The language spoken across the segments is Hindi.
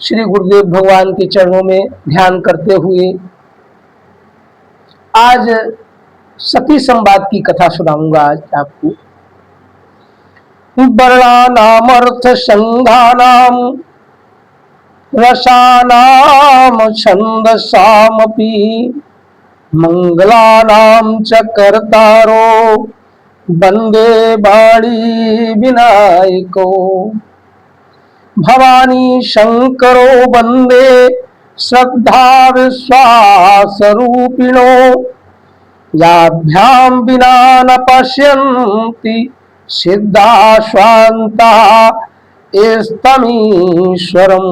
श्री गुरुदेव भगवान के चरणों में ध्यान करते हुए आज सती संवाद की कथा सुनाऊंगा आज आपको। वर्णानामर्थ संघानाम रसानाम छंदसामपि मंगलानाम च कर्तारो वंदे वाणी विनायको भवानी शंकरो वंदे श्रद्धा विश्वास रूपिणो याभ्याम विना न पश्यन्ति सिद्धा स्वान्ता स्तमीश्वरम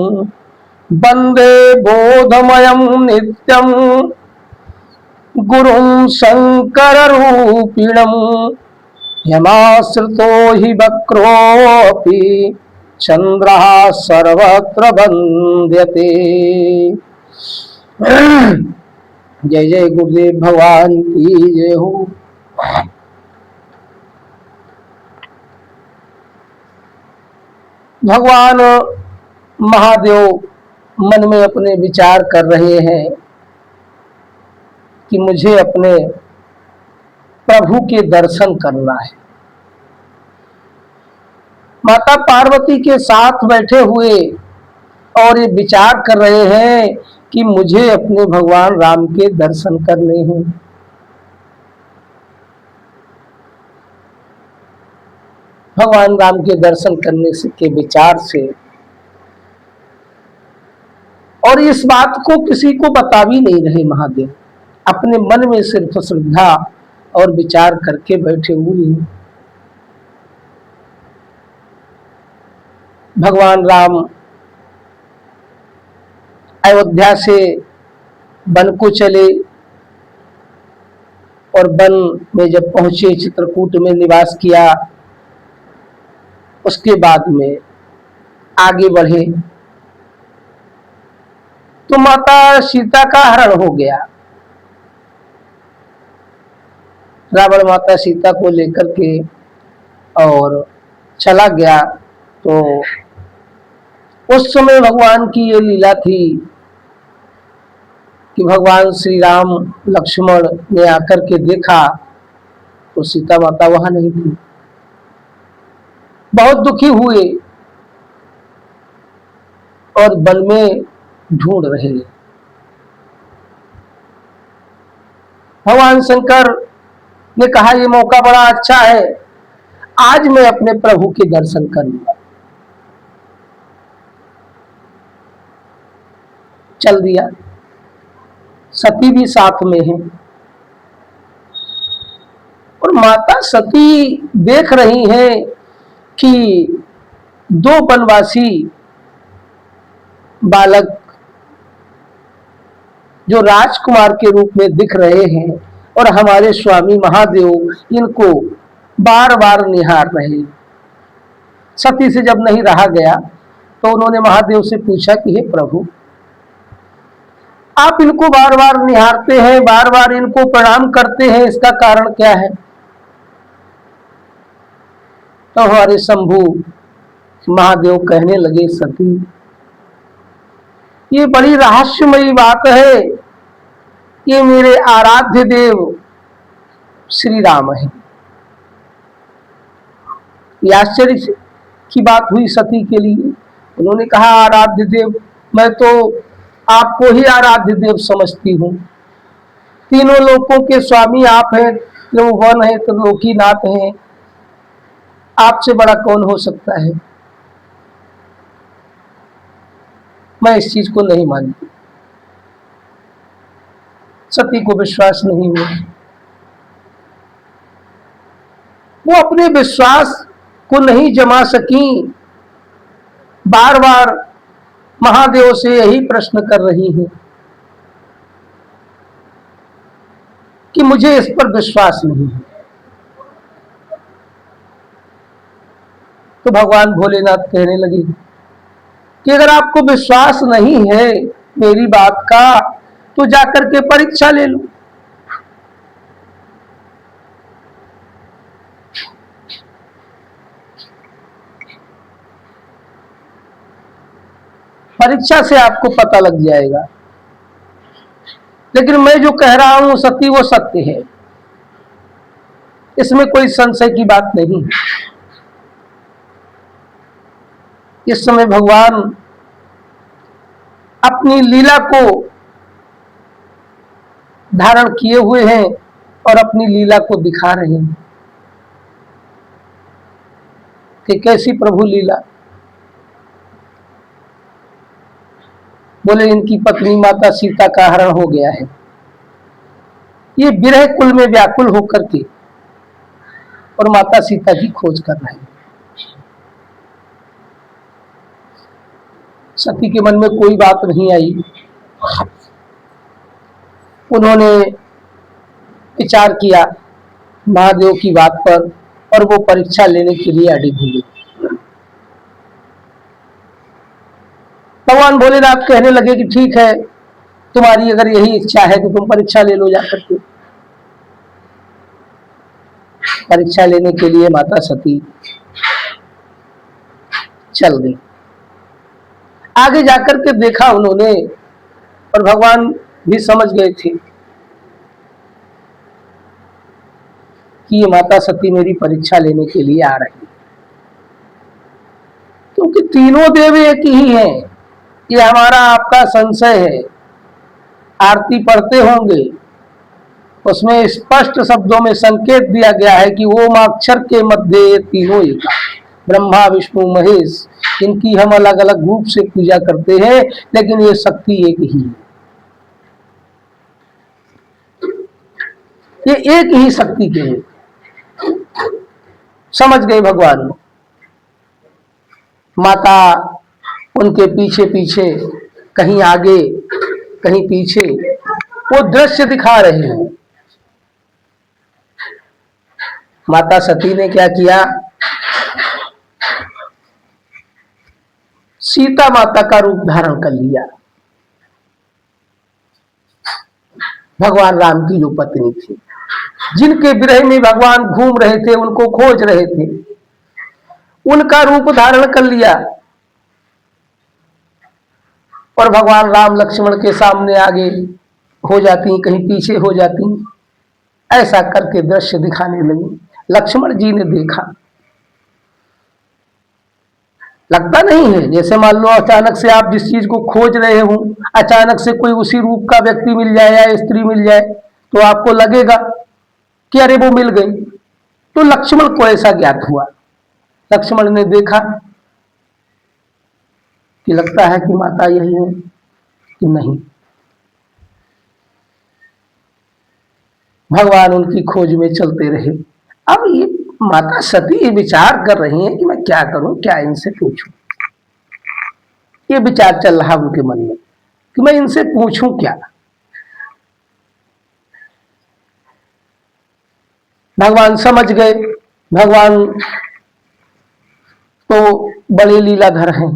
वंदे बोधमयं नित्यं गुरुं शंकर रूपिणं यमाश्रितो हि वक्रोऽपि चंद्रः सर्वत्र वंद्यते। जय जय गुरुदेव भगवान की जय हो। भगवान महादेव मन में अपने विचार कर रहे हैं कि मुझे अपने प्रभु के दर्शन करना है। माता पार्वती के साथ बैठे हुए और ये विचार कर रहे हैं कि मुझे अपने भगवान राम के दर्शन करने हैं। भगवान राम के दर्शन करने से के विचार से, और इस बात को किसी को बता भी नहीं रहे महादेव, अपने मन में सिर्फ श्रद्धा और विचार करके बैठे हुए हैं। भगवान राम अयोध्या से वन को चले और वन में जब पहुंचे, चित्रकूट में निवास किया, उसके बाद में आगे बढ़े तो माता सीता का हरण हो गया। रावण माता सीता को लेकर के और चला गया। तो उस समय भगवान की ये लीला थी कि भगवान श्री राम लक्ष्मण ने आकर के देखा तो सीता माता वहां नहीं थी। बहुत दुखी हुए और वन में ढूंढ रहे। भगवान शंकर ने कहा ये मौका बड़ा अच्छा है, आज मैं अपने प्रभु के दर्शन करूंगा। चल दिया। सती भी साथ में है और माता सती देख रही है कि दो वनवासी बालक जो राजकुमार के रूप में दिख रहे हैं और हमारे स्वामी महादेव इनको बार बार निहार रहे हैं। सती से जब नहीं रहा गया तो उन्होंने महादेव से पूछा कि हे प्रभु, आप इनको बार बार निहारते हैं, बार बार इनको प्रणाम करते हैं, इसका कारण क्या है? तो हमारे शंभु महादेव कहने लगे, सती ये बड़ी रहस्यमयी बात है, ये मेरे आराध्य देव श्री राम है। ये आश्चर्य की बात हुई सती के लिए। उन्होंने कहा, आराध्य देव, मैं तो आपको ही आराध्य देव समझती हूँ। तीनों लोकों के स्वामी आप हैं, त्रिभुवन है, त्रिलोकीनाथ हैं, आपसे बड़ा कौन हो सकता है? मैं इस चीज को नहीं मानती। सती को विश्वास नहीं हुआ। वो अपने विश्वास को नहीं जमा सकी, बार बार महादेव से यही प्रश्न कर रही हैं कि मुझे इस पर विश्वास नहीं है। तो भगवान भोलेनाथ कहने लगे कि अगर आपको विश्वास नहीं है मेरी बात का तो जाकर के परीक्षा ले लो। परीक्षा से आपको पता लग जाएगा। लेकिन मैं जो कह रहा हूं सती वो सत्य है, इसमें कोई संशय की बात नहीं। इस समय भगवान अपनी लीला को धारण किए हुए हैं और अपनी लीला को दिखा रहे हैं कि कैसी प्रभु लीला। बोले इनकी पत्नी माता सीता का हरण हो गया है, ये विरह कुल में व्याकुल होकर के और माता सीता की खोज कर रहे हैं। सती के मन में कोई बात नहीं आई। उन्होंने विचार किया महादेव की बात पर और वो परीक्षा लेने के लिए अड़ी हुई। भगवान भोलेनाथ कहने लगे कि ठीक है, तुम्हारी अगर यही इच्छा है तो तुम परीक्षा ले लो जाकर के। परीक्षा लेने के लिए माता सती चल गई। आगे जाकर के देखा उन्होंने, और भगवान भी समझ गए थे कि ये माता सती मेरी परीक्षा लेने के लिए आ रही है, क्योंकि तीनों देव एक ही हैं। ये हमारा आपका संशय है। आरती पढ़ते होंगे, उसमें स्पष्ट शब्दों में संकेत दिया गया है कि ओम अक्षर के मध्य ये तीनों एक, ब्रह्मा विष्णु महेश, इनकी हम अलग अलग रूप से पूजा करते हैं लेकिन ये शक्ति एक ही है। ये एक ही शक्ति के हैं। समझ गए भगवान। माता उनके पीछे पीछे, कहीं आगे कहीं पीछे, वो दृश्य दिखा रहे हैं। माता सती ने क्या किया, सीता माता का रूप धारण कर लिया। भगवान राम की जो पत्नी थी, जिनके विरह में भगवान घूम रहे थे, उनको खोज रहे थे, उनका रूप धारण कर लिया और भगवान राम लक्ष्मण के सामने आगे हो जाती, कहीं पीछे हो जाती, ऐसा करके दृश्य दिखाने लगी। लक्ष्मण जी ने देखा। लगता नहीं है जैसे मान लो अचानक से आप जिस चीज को खोज रहे हो, अचानक से कोई उसी रूप का व्यक्ति मिल जाए या स्त्री मिल जाए तो आपको लगेगा कि अरे वो मिल गई। तो लक्ष्मण को ऐसा ज्ञात हुआ। लक्ष्मण ने देखा कि लगता है कि माता यही है कि नहीं। भगवान उनकी खोज में चलते रहे। अब ये माता सती ये विचार कर रही हैं कि मैं क्या करूं, क्या इनसे पूछूं। ये विचार चल रहा उनके मन में कि मैं इनसे पूछूं क्या। भगवान समझ गए। भगवान तो बड़े लीलाधर हैं,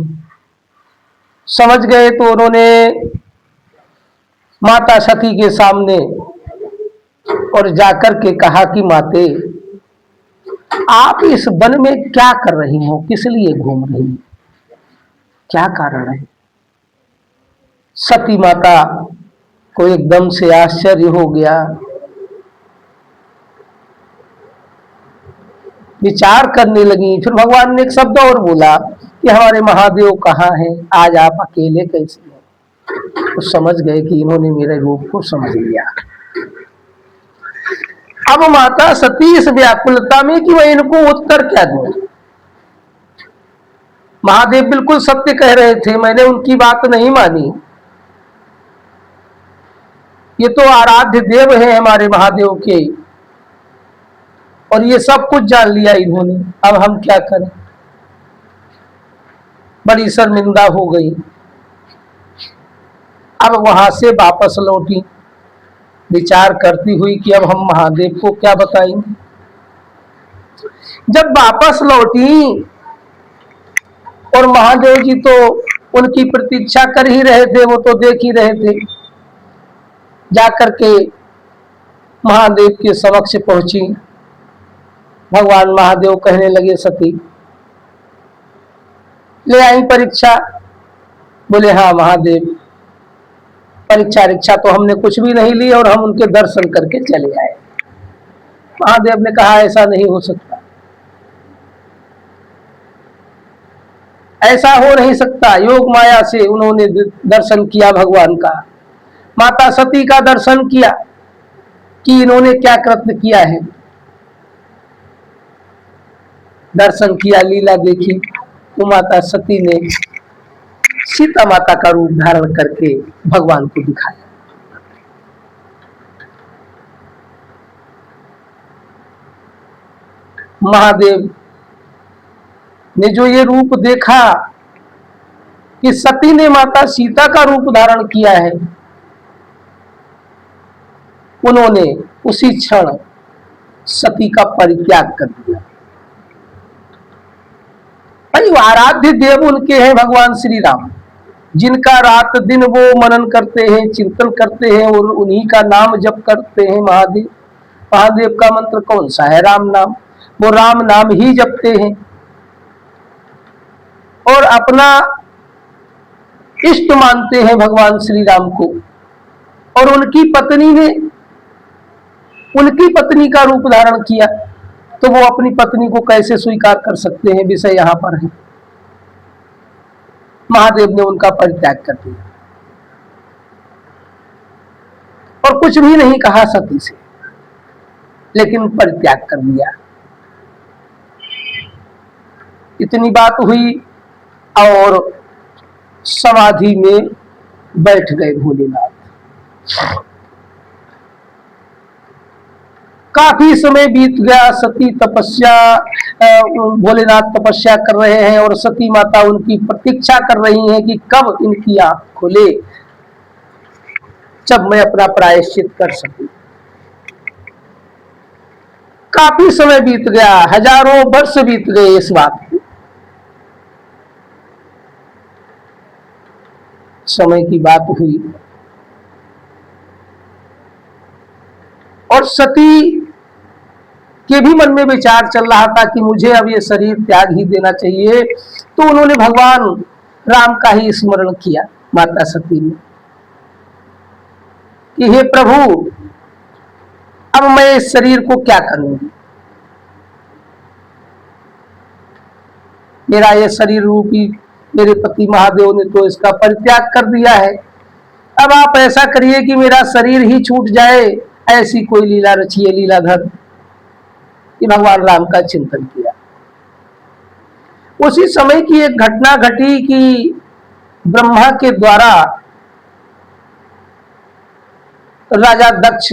समझ गए तो उन्होंने माता सती के सामने और जाकर के कहा कि माते, आप इस वन में क्या कर रही हो, किस लिए घूम रही हो, क्या कारण है। सती माता को एकदम से आश्चर्य हो गया। विचार करने लगी। फिर भगवान ने एक शब्द और बोला कि हमारे महादेव कहाँ हैं, आज आप अकेले कैसे हैं। तो समझ गए कि इन्होंने मेरे रूप को समझ लिया। अब माता सती इस व्याकुलता में कि मैं इनको उत्तर क्या दूं। महादेव बिल्कुल सत्य कह रहे थे, मैंने उनकी बात नहीं मानी। ये तो आराध्य देव है हमारे महादेव के, और ये सब कुछ जान लिया इन्होंने। अब हम क्या करें। बड़ी शर्मिंदा हो गई। अब वहां से वापस लौटी, विचार करती हुई कि अब हम महादेव को क्या बताएंगे। जब वापस लौटी और महादेव जी तो उनकी प्रतीक्षा कर ही रहे थे, वो तो देख ही रहे थे। जाकर के महादेव के समक्ष पहुंची। भगवान महादेव कहने लगे, सती ले आई परीक्षा, बोले हाँ महादेव, परीक्षा रिक्षा तो हमने कुछ भी नहीं ली और हम उनके दर्शन करके चले आए। महादेव ने कहा ऐसा नहीं हो सकता, ऐसा हो नहीं सकता। योग माया से उन्होंने दर्शन किया भगवान का, माता सती का दर्शन किया कि इन्होंने क्या कृत्य किया है, दर्शन किया, लीला देखी। तो माता सती ने सीता माता का रूप धारण करके भगवान को दिखाया। महादेव ने जो ये रूप देखा कि सती ने माता सीता का रूप धारण किया है, उन्होंने उसी क्षण सती का परित्याग कर दिया। भाई आराध्य देव उनके हैं भगवान श्री राम, जिनका रात दिन वो मनन करते हैं, चिंतन करते हैं और उन्हीं का नाम जप करते हैं। महादेव, महादेव का मंत्र कौन सा है? राम नाम। वो राम नाम ही जपते हैं और अपना इष्ट मानते हैं भगवान श्री राम को। और उनकी पत्नी ने उनकी पत्नी का रूप धारण किया, तो वो अपनी पत्नी को कैसे स्वीकार कर सकते हैं? विषय यहां पर है। महादेव ने उनका परित्याग कर दिया और कुछ भी नहीं कहा सती से, लेकिन परित्याग कर दिया। इतनी बात हुई और समाधि में बैठ गए भोलेनाथ। काफी समय बीत गया, सती तपस्या, भोलेनाथ तपस्या कर रहे हैं और सती माता उनकी प्रतीक्षा कर रही हैं कि कब इनकी आंख खुले, जब मैं अपना प्रायश्चित कर सकूं। काफी समय बीत गया, हजारों वर्ष बीत गए इस बात को। समय की बात हुई और सती के भी मन में विचार चल रहा था कि मुझे अब ये शरीर त्याग ही देना चाहिए। तो उन्होंने भगवान राम का ही स्मरण किया, माता सती ने, कि हे प्रभु, अब मैं इस शरीर को क्या करूंगी? मेरा ये शरीर रूपी मेरे पति महादेव ने तो इसका परित्याग कर दिया है। अब आप ऐसा करिए कि मेरा शरीर ही छूट जाए, ऐसी कोई लीला रचिए लीलाधर। कि भगवान राम का चिंतन किया। उसी समय की एक घटना घटी कि ब्रह्मा के द्वारा राजा दक्ष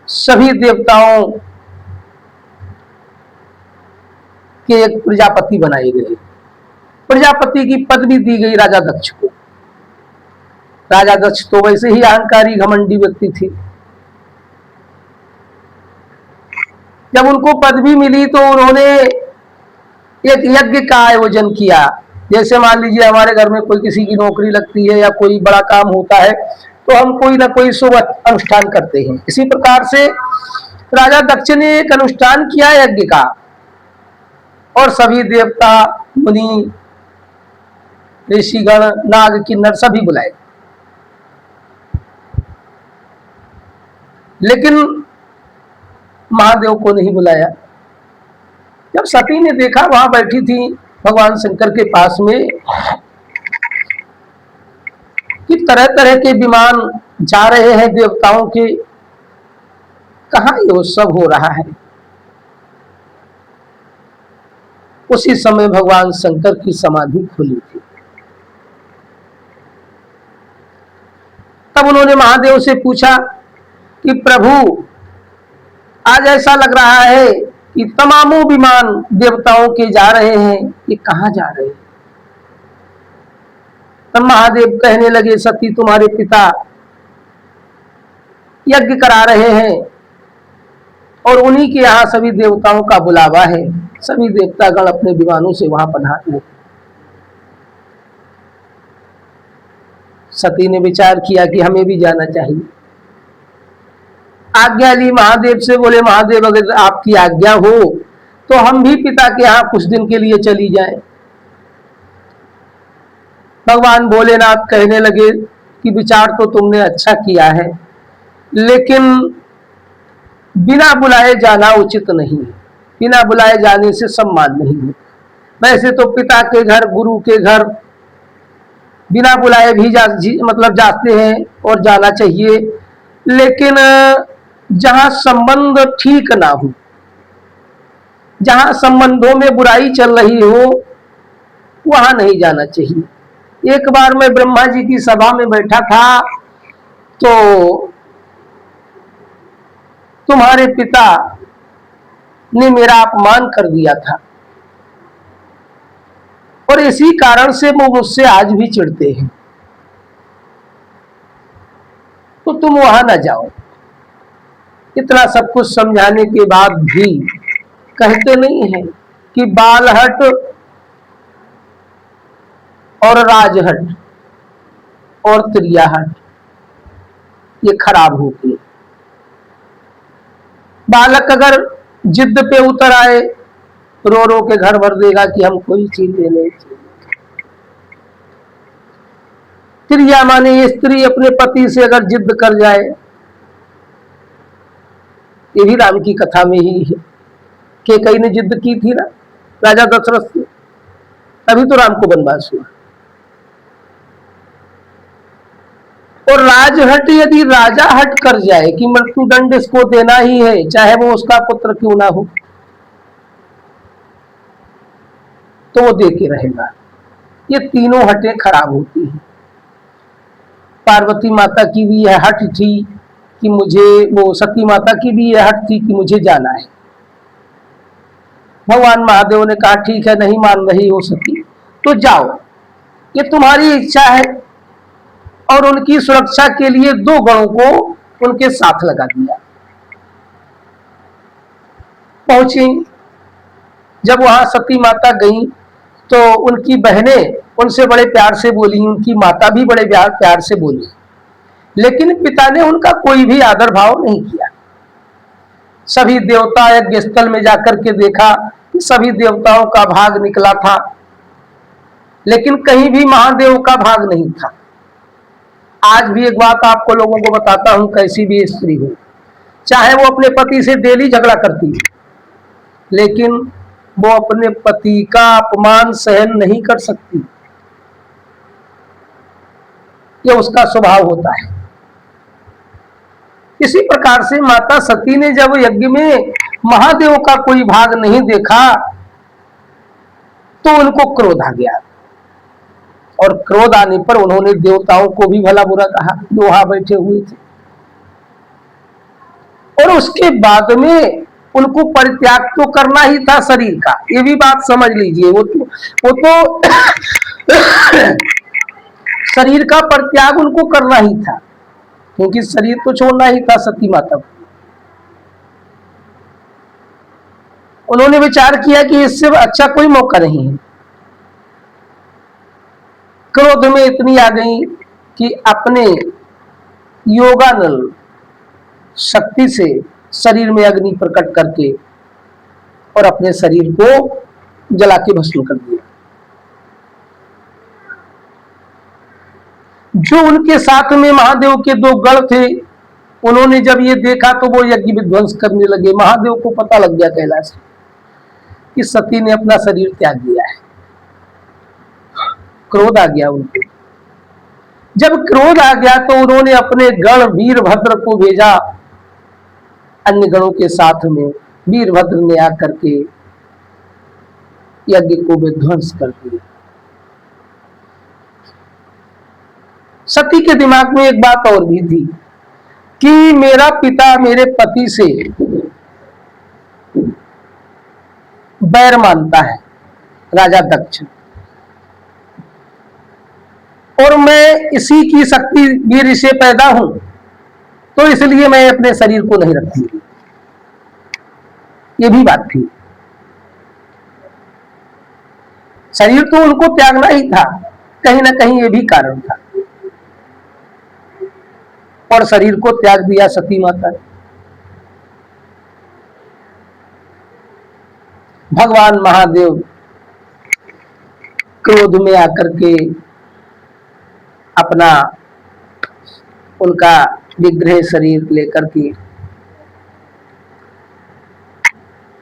सभी देवताओं के एक प्रजापति बनाए गए। प्रजापति की पदवी दी गई राजा दक्ष को। राजा दक्ष तो वैसे ही अहंकारी घमंडी व्यक्ति थे। जब उनको पदवी मिली तो उन्होंने एक यज्ञ का आयोजन किया। जैसे मान लीजिए हमारे घर में कोई किसी की नौकरी लगती है या कोई बड़ा काम होता है तो हम कोई ना कोई शुभ अनुष्ठान करते हैं। इसी प्रकार से राजा दक्ष ने एक अनुष्ठान किया यज्ञ का और सभी देवता, मुनि, ऋषिगण, नाग, किन्नर सभी बुलाए। लेकिन महादेव को नहीं बुलाया। जब सती ने देखा, वहां बैठी थी भगवान शंकर के पास में, कि तरह तरह के विमान जा रहे हैं देवताओं के, कहां ये उत्सव हो रहा है। उसी समय भगवान शंकर की समाधि खुली थी। तब उन्होंने महादेव से पूछा कि प्रभु, आज ऐसा लग रहा है कि तमामों विमान देवताओं के जा रहे हैं, ये कहां जा रहे हैं? तब महादेव कहने लगे, सती तुम्हारे पिता यज्ञ करा रहे हैं और उन्हीं के यहाँ सभी देवताओं का बुलावा है। सभी देवतागण अपने विमानों से वहां पधार हुए। सती ने विचार किया कि हमें भी जाना चाहिए। आज्ञा ली महादेव से। बोले महादेव, अगर आपकी आज्ञा हो तो हम भी पिता के यहाँ कुछ दिन के लिए चली जाएं। भगवान भोलेनाथ कहने लगे कि विचार तो तुमने अच्छा किया है, लेकिन बिना बुलाए जाना उचित नहीं है, बिना बुलाए जाने से सम्मान नहीं है। वैसे तो पिता के घर, गुरु के घर बिना बुलाए भी मतलब जाते हैं और जाना चाहिए, लेकिन जहां संबंध ठीक ना हो, जहां संबंधों में बुराई चल रही हो, वहां नहीं जाना चाहिए। एक बार मैं ब्रह्मा जी की सभा में बैठा था, तो तुम्हारे पिता ने मेरा अपमान कर दिया था और इसी कारण से वो मुझसे आज भी चिढ़ते हैं, तो तुम वहां ना जाओ। इतना सब कुछ समझाने के बाद भी कहते नहीं है कि बालहट और राजहट और त्रियाहट ये खराब होती है। बालक अगर जिद पे उतर आए, रो रो के घर भर देगा कि हम कोई चीज लेने चाहिए। त्रिया माने ये स्त्री अपने पति से अगर जिद कर जाए, ये भी राम की कथा में ही है कि कई ने जिद की थी ना राजा दशरथ से, तभी तो राम को वनवास हुआ। और राजहट यदि राजा हट कर जाए कि मृत्युदंड इसको देना ही है, चाहे वो उसका पुत्र क्यों ना हो, तो वो दे के रहेगा। ये तीनों हटें खराब होती हैं। पार्वती माता की भी यह हट थी कि मुझे, वो सती माता की भी यह हट थी कि मुझे जाना है। भगवान महादेव ने कहा ठीक है, नहीं मान रही हो सती तो जाओ, ये तुम्हारी इच्छा है। और उनकी सुरक्षा के लिए 2 गणों को उनके साथ लगा दिया। पहुंची, जब वहां सती माता गई तो उनकी बहनें उनसे बड़े प्यार से बोली, उनकी माता भी बड़े प्यार से बोली, लेकिन पिता ने उनका कोई भी आदर भाव नहीं किया। सभी देवता यज्ञ स्थल में जाकर के देखा कि सभी देवताओं का भाग निकला था, लेकिन कहीं भी महादेव का भाग नहीं था। आज भी एक बात आपको लोगों को बताता हूं, कैसी भी स्त्री हो, चाहे वो अपने पति से डेली झगड़ा करती है, लेकिन वो अपने पति का अपमान सहन नहीं कर सकती। ये उसका स्वभाव होता है। इसी प्रकार से माता सती ने जब यज्ञ में महादेव का कोई भाग नहीं देखा तो उनको क्रोध आ गया, और क्रोध आने पर उन्होंने देवताओं को भी भला बुरा कहा जो वहां बैठे हुए थे। और उसके बाद में उनको परित्याग तो करना ही था शरीर का, ये भी बात समझ लीजिए। वो तो शरीर का परित्याग उनको करना ही था, क्योंकि शरीर तो छोड़ना ही था सती माता को। उन्होंने विचार किया कि इससे अच्छा कोई मौका नहीं है। क्रोध में इतनी आ गई कि अपने योगानल शक्ति से शरीर में अग्नि प्रकट करके और अपने शरीर को जला के भस्म कर दिया। जो उनके साथ में महादेव के 2 गण थे, उन्होंने जब ये देखा तो वो यज्ञ विध्वंस करने लगे। महादेव को पता लग गया कैलाश कि सती ने अपना शरीर त्याग दिया है। क्रोध आ गया उनको। जब क्रोध आ गया तो उन्होंने अपने गण वीरभद्र को भेजा, अन्य गणों के साथ में वीरभद्र ने आकर के यज्ञ को विध्वंस कर दिया। सती के दिमाग में एक बात और भी थी कि मेरा पिता मेरे पति से बैर मानता है, राजा दक्ष, और मैं इसी की शक्ति वीर से पैदा हूं, तो इसलिए मैं अपने शरीर को नहीं रखती। ये भी बात थी। शरीर तो उनको त्यागना ही था, कहीं ना कहीं ये भी कारण था, और शरीर को त्याग दिया सती माता ने। भगवान महादेव क्रोध में आकर के अपना उनका विग्रह शरीर लेकर के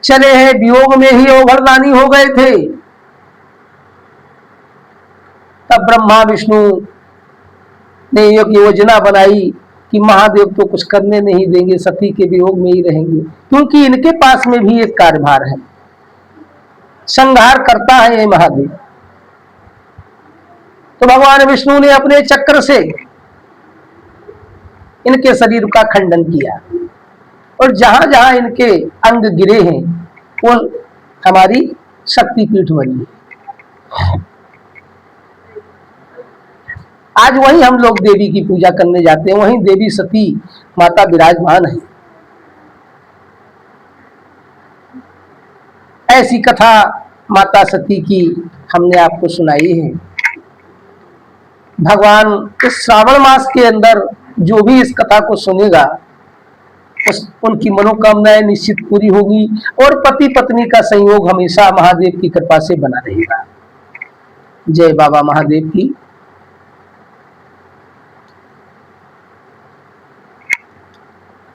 चले हैं। वियोग में ही ओघरदानी हो गए थे। तब ब्रह्मा विष्णु ने एक योजना बनाई कि महादेव तो कुछ करने नहीं देंगे, सती के वियोग में ही रहेंगे, क्योंकि इनके पास में भी एक कार्यभार है, संहार करता है ये महादेव। तो भगवान विष्णु ने अपने चक्र से इनके शरीर का खंडन किया और जहां जहां इनके अंग गिरे हैं वो हमारी शक्तिपीठ बनी है। आज वहीं हम लोग देवी की पूजा करने जाते हैं, वहीं देवी सती माता विराजमान है। ऐसी कथा माता सती की हमने आपको सुनाई है। भगवान इस श्रावण मास के अंदर जो भी इस कथा को सुनेगा उनकी मनोकामनाएं निश्चित पूरी होगी और पति पत्नी का संयोग हमेशा महादेव की कृपा से बना रहेगा। जय बाबा महादेव की।